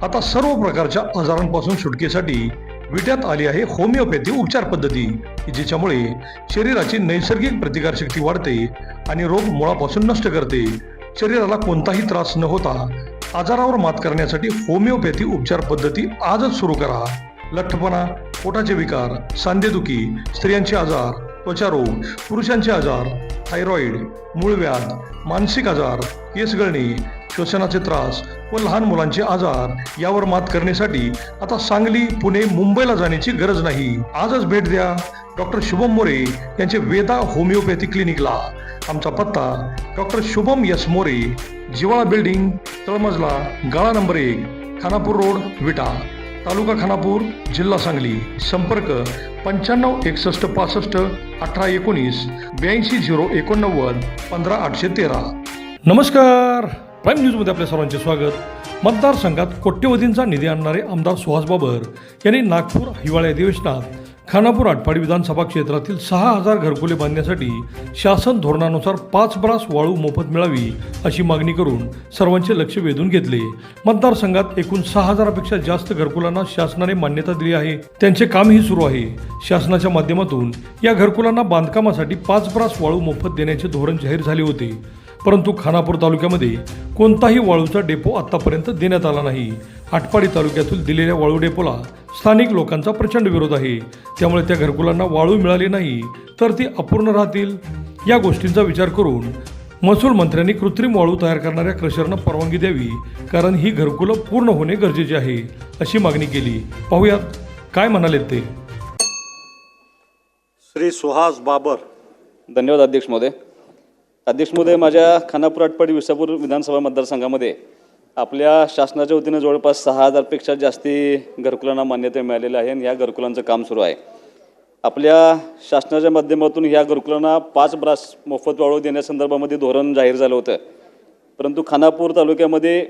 आता सर्व प्रकारच्या आजारांपासून सुटकेसाठी विट्यात आली आहे होमिओपॅथी उपचार पद्धती, जिच्यामुळे शरीराची नैसर्गिक प्रतिकारशक्ती वाढते आणि रोग मुळापासून नष्ट करते. शरीराला कोणताही त्रास न होता आजारावर मात करण्यासाठी होमिओपॅथी उपचार पद्धती आजच सुरू करा. लठ्ठपणा, पोटाचे विकार, सांधेदुखी, स्त्रियांचे आजार, त्वचारोग, पुरुषांचे आजार, थायरॉइड, मूळव्याध, मानसिक आजार, केस गळणे, श्वसनाचे त्रास व लहान मुलांचे आजार यावर मात करण्यासाठी आता सांगली, पुणे, मुंबईला जाण्याची गरज नाही. आजच भेट द्या डॉक्टर शुभम मोरे यांचे वेदा होमिओपॅथी क्लिनिकला. आमचा पत्ता डॉक्टर शुभम एस मोरे, जिवाळा बिल्डिंग, तळमजला, गाळा नंबर 1, खानापूर रोड, विटा, तालुका खानापूर, जिल्हा सांगली. संपर्क 95 61 65 18 19 82 089 15 813. नमस्कार, प्राईम न्यूजमध्ये आपल्या सर्वांचे स्वागत. मतदारसंघात कोट्यवधींचा निधी आणणारे आमदार सुहास बाबर यांनी नागपूर हिवाळी अधिवेशनात खानापूर आटपाडी विधानसभा क्षेत्रातील 6000 घरकुले बांधण्यासाठी शासन धोरणानुसार 5 ब्रास वाळू मोफत मिळावी अशी मागणी करून सर्वांचे लक्ष वेधून घेतले. मतदारसंघात एकूण 6000पेक्षा जास्त घरकुलांना शासनाने मान्यता दिली आहे. त्यांचे कामही सुरू आहे. शासनाच्या माध्यमातून या घरकुलांना बांधकामासाठी 5 ब्रास वाळू मोफत देण्याचे धोरण जाहीर झाले होते, परंतु खानापूर तालुक्यामध्ये कोणताही वाळूचा डेपो आतापर्यंत देण्यात आला नाही. आटपाडी तालुक्यातील दिलेल्या वाळू डेपोला स्थानिक लोकांचा प्रचंड विरोध आहे. त्यामुळे त्या घरकुलांना वाळू मिळाली नाही तर ती अपूर्ण राहतील. या गोष्टींचा विचार करून महसूल मंत्र्यांनी कृत्रिम वाळू तयार करणाऱ्या क्रशरना परवानगी द्यावी, कारण ही घरकुलं पूर्ण होणे गरजेचे आहे अशी मागणी केली. पाहूयात काय म्हणाले ते. श्री सुहास बाबर. धन्यवाद अध्यक्ष महोदय. अध्यक्ष महोदय, माझ्या खानापूर आटपाडी विसापूर विधानसभा मतदारसंघामध्ये आपल्या शासनाच्या वतीनं जवळपास 6000पेक्षा जास्ती घरकुलांना मान्यता मिळालेली आहे आणि ह्या घरकुलांचं काम सुरू आहे. आपल्या शासनाच्या माध्यमातून ह्या घरकुलांना 5 ब्रास मोफत वाळू देण्यासंदर्भामध्ये धोरण जाहीर झालं होतं, परंतु खानापूर तालुक्यामध्ये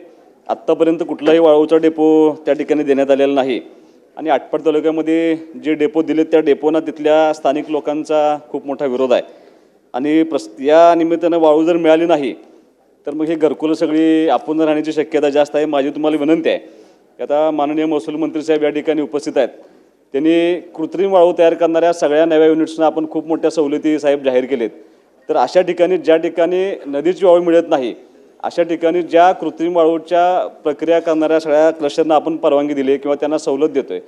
आत्तापर्यंत कुठलाही वाळूचा डेपो त्या ठिकाणी देण्यात आलेला नाही. आणि आटपाडी तालुक्यामध्ये जे डेपो दिलेत त्या डेपोना तिथल्या स्थानिक लोकांचा खूप मोठा विरोध आहे. आणि या निमित्तानं वाळू जर मिळाली नाही तर मग हे घरकुलं सगळी अपूर्ण राहण्याची शक्यता जास्त आहे. माझी तुम्हाला विनंती आहे की आता माननीय महसूल मंत्री साहेब या ठिकाणी उपस्थित आहेत. त्यांनी कृत्रिम वाळू तयार करणाऱ्या सगळ्या नव्या युनिट्सना आपण खूप मोठ्या सवलती साहेब जाहीर केलेत. तर अशा ठिकाणी ज्या ठिकाणी नदीची वाळू मिळत नाही अशा ठिकाणी ज्या कृत्रिम वाळूच्या प्रक्रिया करणाऱ्या सगळ्या क्लस्टरना आपण परवानगी दिली किंवा त्यांना सवलत देतोय,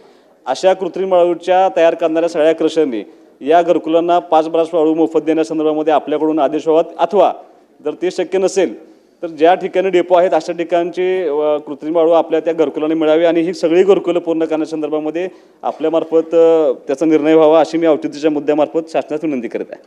अशा कृत्रिम वाळूच्या तयार करणाऱ्या सगळ्या क्लस्टरनी या घरकुलांना 5 ब्रास वाळू मोफत देण्यासंदर्भामध्ये आपल्याकडून आदेश व्हावा, अथवा जर ते शक्य नसेल तर ज्या ठिकाणी डेपो आहेत अशा ठिकाणची कृत्रिम वाळू आपल्या त्या घरकुलांना मिळावी आणि ही सगळी घरकुलं पूर्ण करण्यासंदर्भामध्ये आपल्यामार्फत त्याचा निर्णय व्हावा अशी मी औचित्याच्या मुद्द्यामार्फत शासनास विनंती करत आहे.